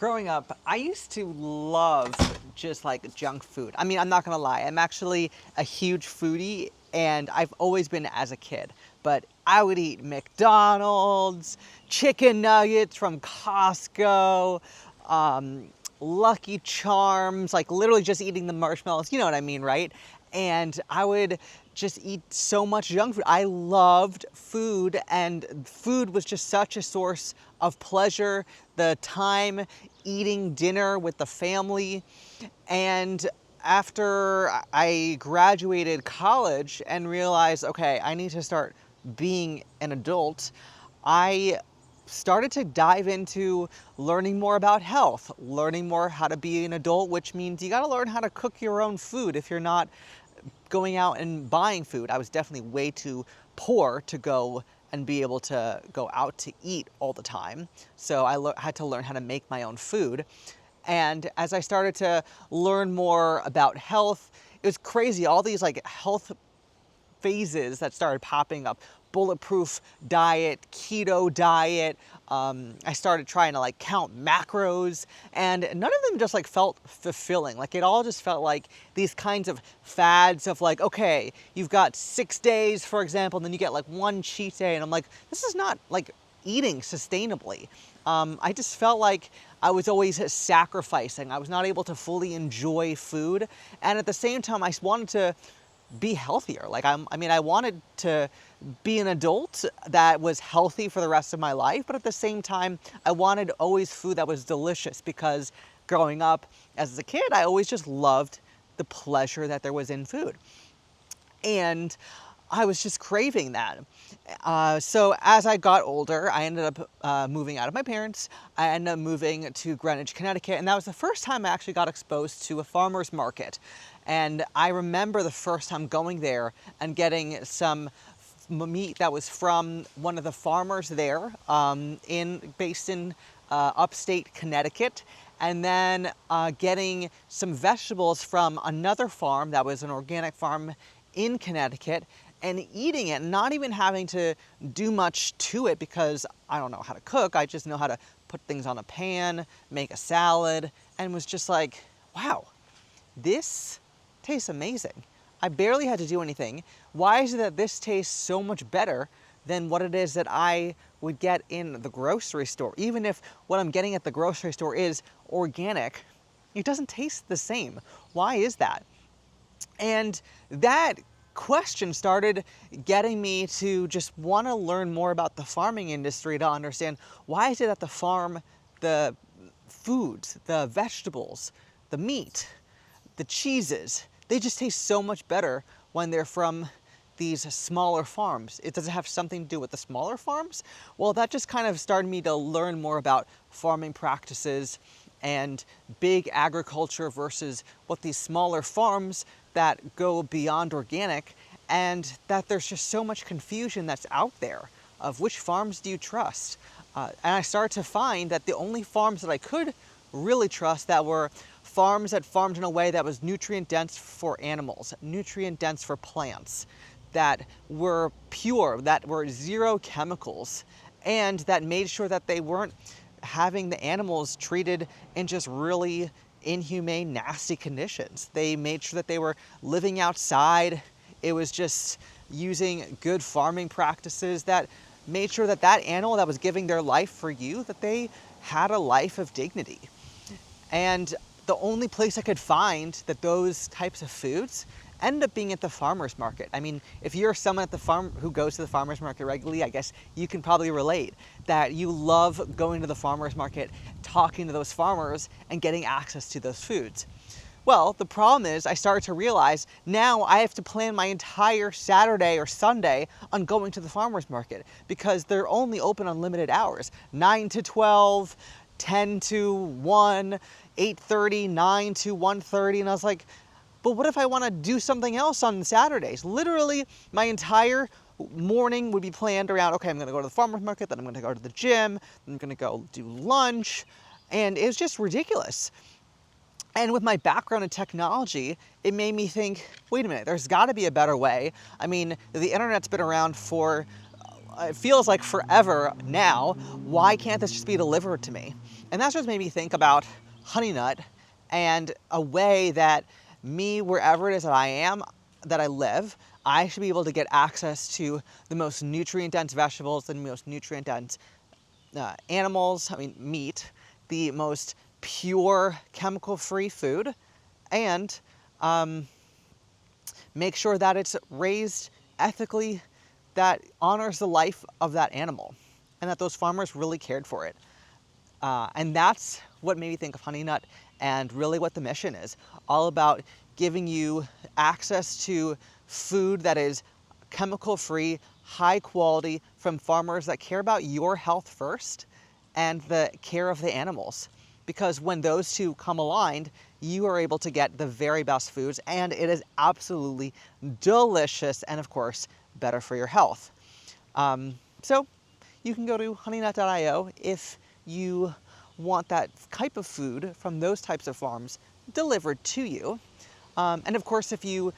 Growing up, I used to love just like junk food. I mean, I'm not gonna lie, I'm actually a huge foodie and I've always been as a kid. But I would eat McDonald's, chicken nuggets from Costco, um, Lucky Charms, like literally just eating the marshmallows, you know what I mean, right? And I would just eat so much junk food. I loved food, and food was just such a source of pleasure. The time eating dinner with the family. And after I graduated college and realized, okay, I need to start being an adult, I started to dive into learning more about health, learning more how to be an adult, which means you got to learn how to cook your own food if you're not going out and buying food. I was definitely way too poor to go and be able to go out to eat all the time. So I had to learn how to make my own food. And as I started to learn more about health, it was crazy. All these like health phases that started popping up: bulletproof diet, keto diet. I started trying to like count macros, and none of them just like felt fulfilling. Like it all just felt like these kinds of fads of like, okay, you've got 6 days, for example, and then you get like one cheat day, and I'm like, this is not like eating sustainably. I just felt like I was always sacrificing. I was not able to fully enjoy food, and at the same time, I wanted to be healthier. Like I wanted to be an adult that was healthy for the rest of my life, but at the same time, I wanted always food that was delicious because growing up as a kid, I always just loved the pleasure that there was in food. And I was just craving that. So as I got older, I ended up moving out of my parents. I ended up moving to Greenwich, Connecticut, and that was the first time I actually got exposed to a farmer's market. And I remember the first time going there and getting some meat that was from one of the farmers there, based in upstate Connecticut, and then getting some vegetables from another farm that was an organic farm in Connecticut, and eating it, not even having to do much to it because I don't know how to cook. I just know how to put things on a pan, make a salad, and was just like, wow, this tastes amazing. I barely had to do anything. Why is it that this tastes so much better than what it is that I would get in the grocery store? Even if what I'm getting at the grocery store is organic, it doesn't taste the same. Why is that? And that question started getting me to just want to learn more about the farming industry to understand, why is it that the foods, the vegetables, the meat, the cheeses, they just taste so much better when they're from these smaller farms. Does it have something to do with the smaller farms? Well, that just kind of started me to learn more about farming practices and big agriculture versus what these smaller farms that go beyond organic, and that there's just so much confusion that's out there of which farms do you trust. And I started to find that the only farms that I could really trust that were farms that farmed in a way that was nutrient dense for animals, nutrient dense for plants, that were pure, that were zero chemicals, and that made sure that they weren't having the animals treated in just really inhumane, nasty conditions. They made sure that they were living outside. It was just using good farming practices that made sure that that animal that was giving their life for you, that they had a life of dignity. And the only place I could find that those types of foods ended up being at the farmer's market. I mean, if you're someone at the farm who goes to the farmer's market regularly, I guess you can probably relate that you love going to the farmer's market, talking to those farmers, and getting access to those foods. Well, the problem is I started to realize now I have to plan my entire Saturday or Sunday on going to the farmer's market because they're only open on limited hours, 9 to 12, 10 to 1, 8:30, 9 to 1:30, and I was like, but what if I want to do something else on Saturdays? Literally, my entire morning would be planned around, okay, I'm going to go to the farmer's market, then I'm going to go to the gym, then I'm going to go do lunch, and it was just ridiculous. And with my background in technology, it made me think, wait a minute, there's got to be a better way. I mean, the internet's been around for, it feels like forever now. Why can't this just be delivered to me? And that's just made me think about Honeynut and a way that me, wherever it is that I am, that I live, I should be able to get access to the most nutrient-dense vegetables, the most nutrient-dense animals, I mean meat, the most pure chemical-free food, and make sure that it's raised ethically, that honors the life of that animal, and that those farmers really cared for it. And that's what made me think of Honeynut, and really what the mission is. All about giving you access to food that is chemical-free, high quality, from farmers that care about your health first and the care of the animals. Because when those two come aligned, you are able to get the very best foods, and it is absolutely delicious and, of course, better for your health. So you can go to honeynut.io if you want that type of food from those types of farms delivered to you. And of course, if you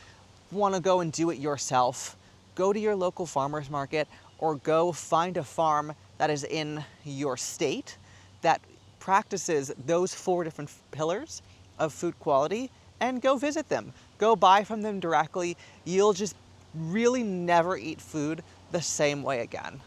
want to go and do it yourself, go to your local farmer's market or go find a farm that is in your state that practices those 4 different pillars of food quality, and go visit them. Go buy from them directly. You'll just really never eat food the same way again.